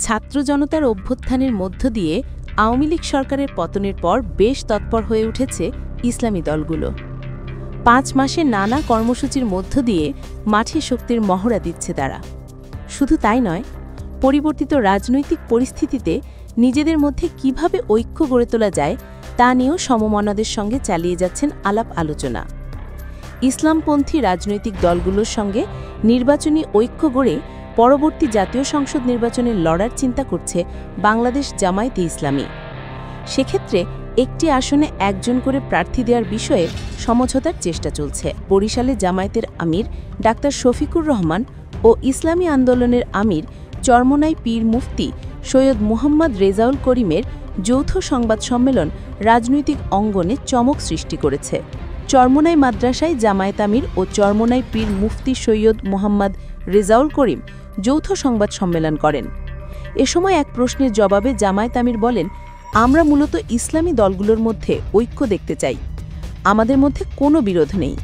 ছাত্র জনতার অভ্যুত্থানের মধ্য দিয়ে আওয়ামী লীগ সরকারের পতনের পর বেশ তৎপর হয়ে উঠেছে ইসলামী দলগুলো। ৫ মাসে নানা কর্মসূচির মধ্য দিয়ে মাঠে শক্তির মহড়া দিচ্ছে তারা। শুধু তাই নয়, পরিবর্তিত রাজনৈতিক পরিস্থিতিতে নিজেদের মধ্যে কিভাবে ঐক্য গড়ে তোলা যায় তা নিয়েও সমমনাদের সঙ্গে চালিয়ে যাচ্ছেন আলাপ আলোচনা। ইসলামপন্থী রাজনৈতিক দলগুলোর সঙ্গে নির্বাচনী ঐক্য গড়ে পরবর্তী জাতীয় সংসদ নির্বাচনে লড়ার চিন্তা করছে বাংলাদেশ জামায়াতে ইসলামী। সেক্ষেত্রে একটি আসনে একজন করে প্রার্থী দেওয়ার বিষয়ে সমঝোতার চেষ্টা চলছে। বরিশালে জামায়াতের আমির ডাক্তার শফিকুর রহমান ও ইসলামী আন্দোলনের আমির চরমোনাই পীর মুফতি সৈয়দ মুহাম্মদ রেজাউল করিমের যৌথ সংবাদ সম্মেলন রাজনৈতিক অঙ্গনে চমক সৃষ্টি করেছে। চরমোনাই মাদ্রাসায় জামায়াত আমির ও চরমোনাই পীর মুফতি সৈয়দ মুহাম্মদ রেজাউল করিম যৌথ সংবাদ সম্মেলন করেন। এ সময় এক প্রশ্নের জবাবে জামায়াত আমির বলেন, আমরা মূলত ইসলামী দলগুলোর মধ্যে ঐক্য দেখতে চাই। আমাদের মধ্যে কোনো বিরোধ নেই।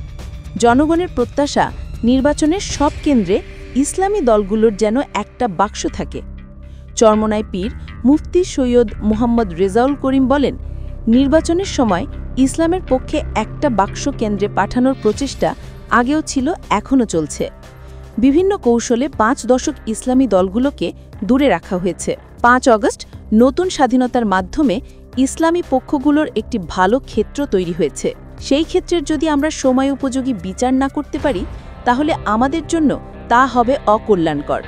জনগণের প্রত্যাশা নির্বাচনের সব কেন্দ্রে ইসলামী দলগুলোর যেন একটা বাক্স থাকে। চরমোনাই পীর মুফতি সৈয়দ মুহাম্মদ রেজাউল করিম বলেন, নির্বাচনের সময় ইসলামের পক্ষে একটা বাক্স কেন্দ্রে পাঠানোর প্রচেষ্টা আগেও ছিল, এখনও চলছে। বিভিন্ন কৌশলে 5 দশক ইসলামী দলগুলোকে দূরে রাখা হয়েছে। 5 আগস্ট নতুন স্বাধীনতার মাধ্যমে ইসলামী পক্ষগুলোর একটি ভালো ক্ষেত্র তৈরি হয়েছে। সেই ক্ষেত্রের যদি আমরা সময় উপযোগী বিচার না করতে পারি, তাহলে আমাদের জন্য তা হবে অকল্যাণকর।